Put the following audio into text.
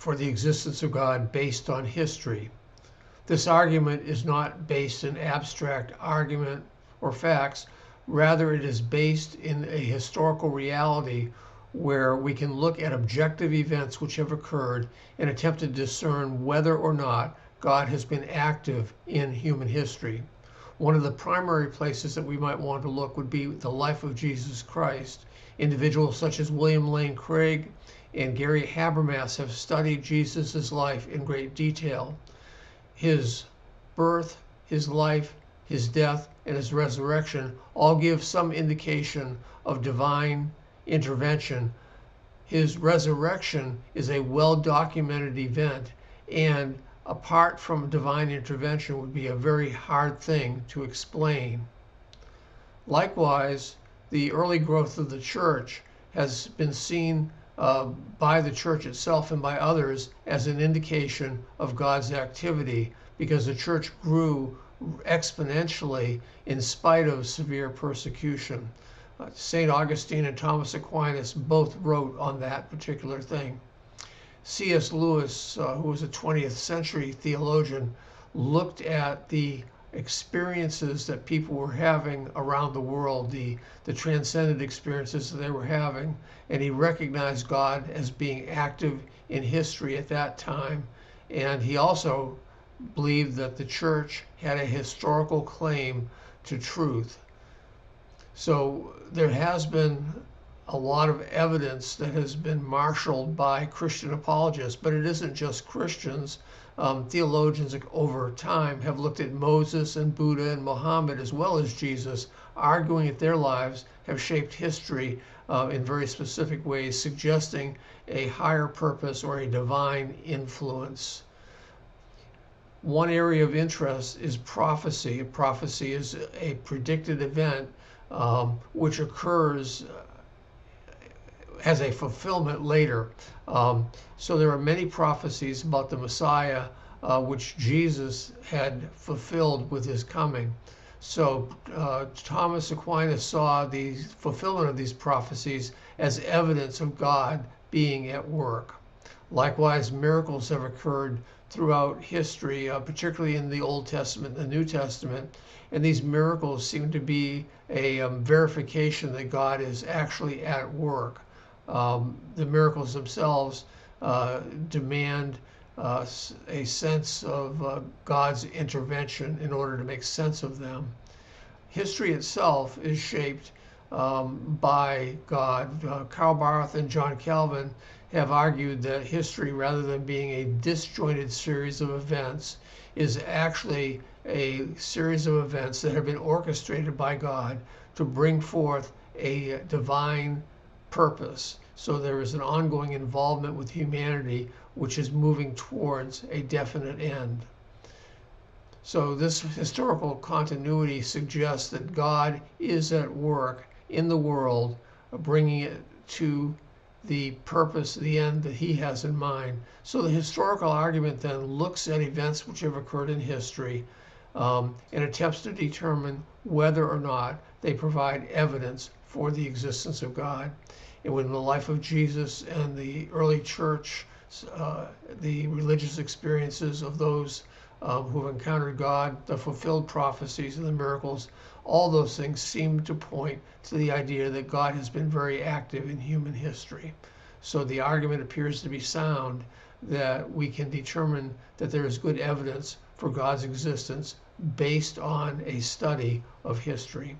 for the existence of God based on history. This argument is not based in abstract argument or facts. Rather, it is based in a historical reality where we can look at objective events which have occurred and attempt to discern whether or not God has been active in human history. One of the primary places that we might want to look would be the life of Jesus Christ. Individuals such as William Lane Craig and Gary Habermas have studied Jesus' life in great detail. His birth, his life, his death, and his resurrection all give some indication of divine intervention. His resurrection is a well-documented event, and apart from divine intervention would be a very hard thing to explain. Likewise, the early growth of the church has been seen by the church itself and by others as an indication of God's activity, because the church grew exponentially in spite of severe persecution. St. Augustine and Thomas Aquinas both wrote on that particular thing. C.S. Lewis, who was a 20th century theologian, looked at the experiences that people were having around the world, the transcendent experiences that they were having, and he recognized God as being active in history at that time. And he also believed that the church had a historical claim to truth. So there has been a lot of evidence that has been marshaled by Christian apologists, but it isn't just Christians. Theologians over time have looked at Moses and Buddha and Muhammad as well as Jesus, arguing that their lives have shaped history in very specific ways, suggesting a higher purpose or a divine influence. One area of interest is prophecy. Prophecy is a predicted event which occurs as a fulfillment later. So there are many prophecies about the Messiah which Jesus had fulfilled with his coming. So Thomas Aquinas saw the fulfillment of these prophecies as evidence of God being at work. Likewise, miracles have occurred throughout history, particularly in the Old Testament and the New Testament, and these miracles seem to be a verification that God is actually at work. The miracles themselves demand a sense of God's intervention in order to make sense of them. History itself is shaped by God. Karl Barth and John Calvin have argued that history, rather than being a disjointed series of events, is actually a series of events that have been orchestrated by God to bring forth a divine purpose. So there is an ongoing involvement with humanity which is moving towards a definite end. So this historical continuity suggests that God is at work in the world, bringing it to the purpose, the end that he has in mind. So the historical argument then looks at events which have occurred in history and attempts to determine whether or not they provide evidence for the existence of God. And when the life of Jesus and the early church, the religious experiences of those who have encountered God, the fulfilled prophecies and the miracles, all those things seem to point to the idea that God has been very active in human history. So the argument appears to be sound that we can determine that there is good evidence for God's existence based on a study of history.